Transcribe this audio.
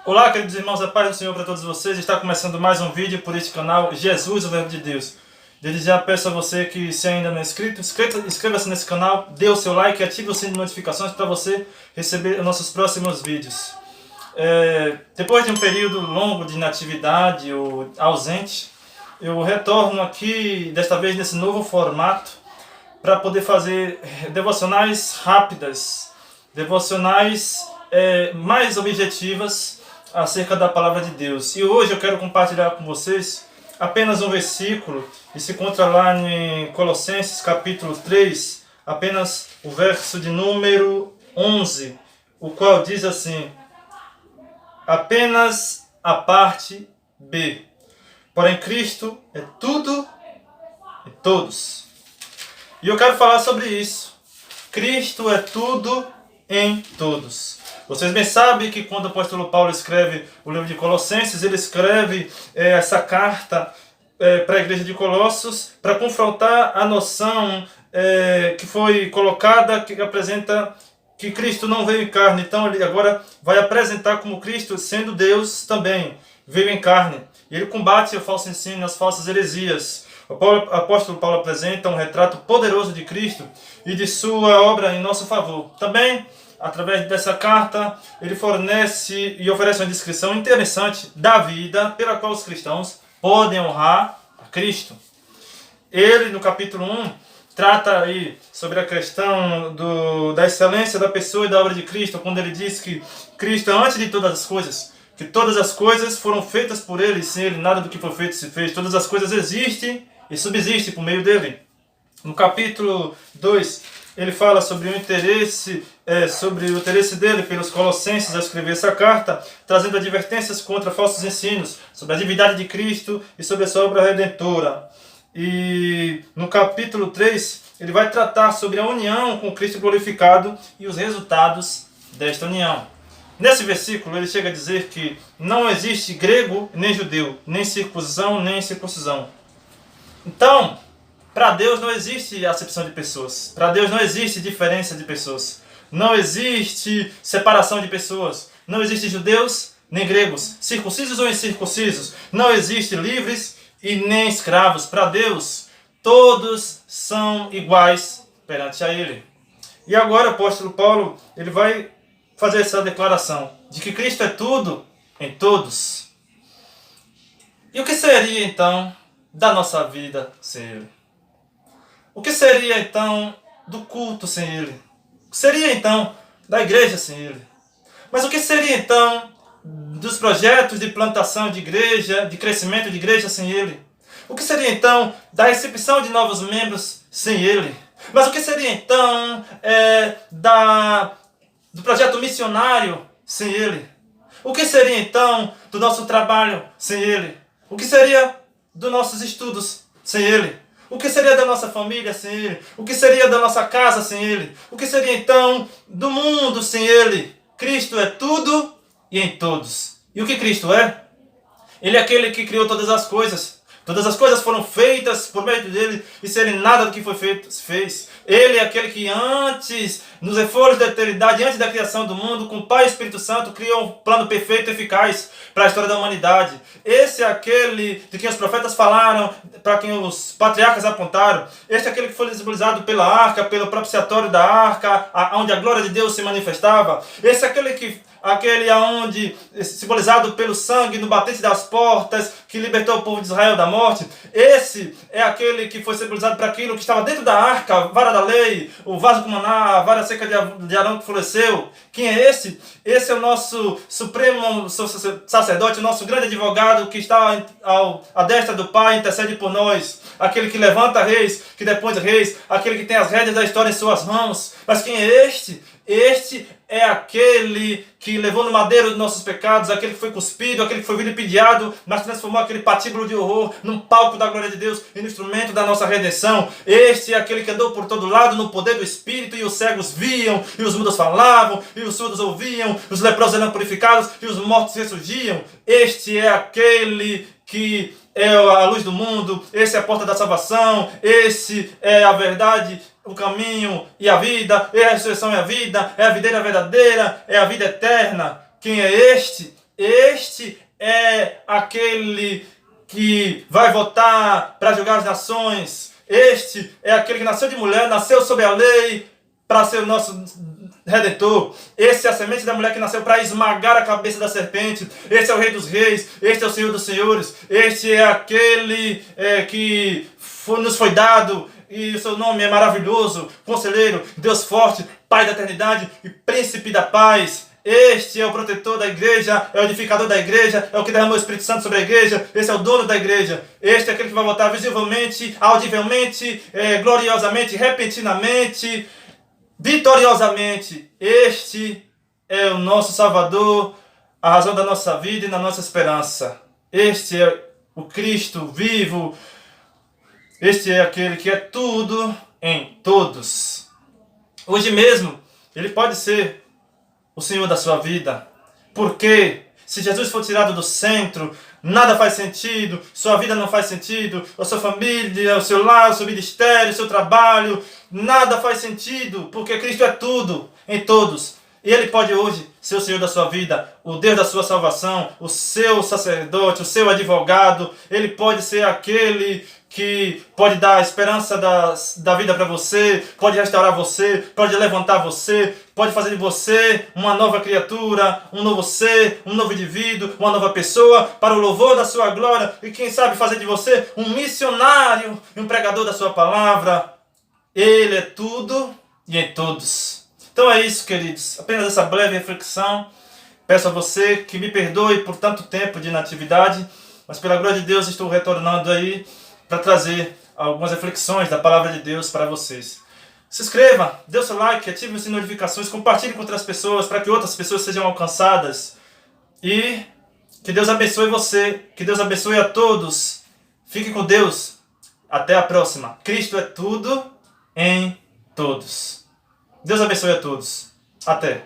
Olá, queridos irmãos, a paz do Senhor para todos vocês. Está começando mais um vídeo por este canal Jesus, o Verbo de Deus. Desde já peço a você que, se ainda não é inscrito, inscreva-se nesse canal, dê o seu like e ative o sininho de notificações para você receber os nossos próximos vídeos. Depois de um período longo de inatividade ou ausente, eu retorno aqui, desta vez nesse novo formato, para poder fazer devocionais rápidas, devocionais mais objetivas acerca da Palavra de Deus. E hoje eu quero compartilhar com vocês apenas um versículo, e se encontra lá em Colossenses capítulo 3, apenas o verso de número 11, o qual diz assim: apenas a parte B. Porém Cristo é tudo e todos. E eu quero falar sobre isso. Cristo é tudo em todos. Vocês bem sabem que quando o apóstolo Paulo escreve o livro de Colossenses, ele escreve essa carta para a igreja de Colossos para confrontar a noção que foi colocada, que apresenta que Cristo não veio em carne. Então ele agora vai apresentar como Cristo, sendo Deus também, veio em carne. E ele combate o falso ensino, as falsas heresias. O apóstolo Paulo apresenta um retrato poderoso de Cristo e de sua obra em nosso favor. Também, através dessa carta, ele fornece e oferece uma descrição interessante da vida pela qual os cristãos podem honrar a Cristo. Ele, no capítulo 1, trata aí sobre a questão da excelência da pessoa e da obra de Cristo, quando ele diz que Cristo é antes de todas as coisas, que todas as coisas foram feitas por ele, e sem ele nada do que foi feito se fez. Todas as coisas existem e subsistem por meio dele. No capítulo 2, ele fala sobre o interesse dele pelos colossenses ao escrever essa carta, trazendo advertências contra falsos ensinos, sobre a divindade de Cristo e sobre a sua obra redentora. E no capítulo 3, ele vai tratar sobre a união com Cristo glorificado e os resultados desta união. Nesse versículo, ele chega a dizer que não existe grego nem judeu, nem circuncisão nem incircuncisão. Então, para Deus não existe acepção de pessoas. Para Deus não existe diferença de pessoas. Não existe separação de pessoas. Não existe judeus nem gregos, circuncisos ou incircuncisos. Não existe livres e nem escravos. Para Deus, todos são iguais perante a Ele. E agora o apóstolo Paulo, ele vai fazer essa declaração de que Cristo é tudo em todos. E o que seria então da nossa vida sem Ele? O que seria então do culto sem Ele? O que seria então da igreja sem Ele? Mas o que seria então dos projetos de plantação de igreja, de crescimento de igreja sem Ele? O que seria então da recepção de novos membros sem Ele? Mas o que seria então do projeto missionário sem Ele? O que seria então do nosso trabalho sem Ele? O que seria dos nossos estudos sem Ele? O que seria da nossa família sem Ele? O que seria da nossa casa sem Ele? O que seria então do mundo sem Ele? Cristo é tudo e em todos. E o que Cristo é? Ele é aquele que criou todas as coisas. Todas as coisas foram feitas por meio dele, e se ele nada do que foi feito fez. Ele é aquele que antes, nos reforços da eternidade, antes da criação do mundo, com o Pai e o Espírito Santo, criou um plano perfeito e eficaz para a história da humanidade. Esse é aquele de quem os profetas falaram, para quem os patriarcas apontaram. Este é aquele que foi simbolizado pela arca, pelo propiciatório da arca, onde a glória de Deus se manifestava. Esse é aquele aonde, simbolizado pelo sangue no batente das portas, que libertou o povo de Israel da morte. Esse é aquele que foi simbolizado para aquilo que estava dentro da arca, a vara da lei, o vaso com maná, a vara seca de Arão que floresceu. Quem é esse? Esse é o nosso supremo sacerdote, o nosso grande advogado que está à destra do Pai, intercede por nós. Aquele que levanta reis, que depõe reis, aquele que tem as rédeas da história em suas mãos. Mas quem é este? Este é aquele que levou no madeiro dos nossos pecados, aquele que foi cuspido, aquele que foi vilipendiado, mas transformou aquele patíbulo de horror num palco da glória de Deus e no instrumento da nossa redenção. Este é aquele que andou por todo lado no poder do Espírito, e os cegos viam, e os mudos falavam, e os surdos ouviam, os leprosos eram purificados, e os mortos ressurgiam. Este é aquele que é a luz do mundo, esse é a porta da salvação, esse é a verdade, o caminho e a vida, é a ressurreição e a vida, é a videira verdadeira, é a vida eterna. Quem é este? Este é aquele que vai voltar para julgar as nações. Este é aquele que nasceu de mulher, nasceu sob a lei, para ser o nosso Redentor. Esse é a semente da mulher que nasceu para esmagar a cabeça da serpente. Esse é o Rei dos Reis. Este é o Senhor dos Senhores. Este é aquele que nos foi dado, e o seu nome é maravilhoso, Conselheiro, Deus forte, Pai da eternidade e Príncipe da paz. Este é o protetor da igreja, é o edificador da igreja, é o que derramou o Espírito Santo sobre a igreja. Esse é o dono da igreja. Este é aquele que vai voltar visivelmente, audivelmente, gloriosamente, repentinamente, vitoriosamente. Este é o nosso Salvador, a razão da nossa vida e da nossa esperança. Este é o Cristo vivo. Este é aquele que é tudo em todos. Hoje mesmo, ele pode ser o Senhor da sua vida. Porque se Jesus for tirado do centro, nada faz sentido, sua vida não faz sentido, a sua família, o seu lar, o seu ministério, o seu trabalho, nada faz sentido, porque Cristo é tudo em todos. E Ele pode hoje ser o Senhor da sua vida, o Deus da sua salvação, o seu sacerdote, o seu advogado. Ele pode ser aquele que pode dar a esperança da vida para você, pode restaurar você, pode levantar você, pode fazer de você uma nova criatura, um novo ser, um novo indivíduo, uma nova pessoa, para o louvor da sua glória, e quem sabe fazer de você um missionário e um pregador da sua palavra. Ele é tudo e em todos. Então é isso, queridos, apenas essa breve reflexão. Peço a você que me perdoe por tanto tempo de inatividade, mas pela glória de Deus estou retornando aí para trazer algumas reflexões da palavra de Deus para vocês. Se inscreva, dê o seu like, ative as notificações, compartilhe com outras pessoas para que outras pessoas sejam alcançadas. E que Deus abençoe você, que Deus abençoe a todos. Fique com Deus. Até a próxima. Cristo é tudo em todos. Deus abençoe a todos. Até.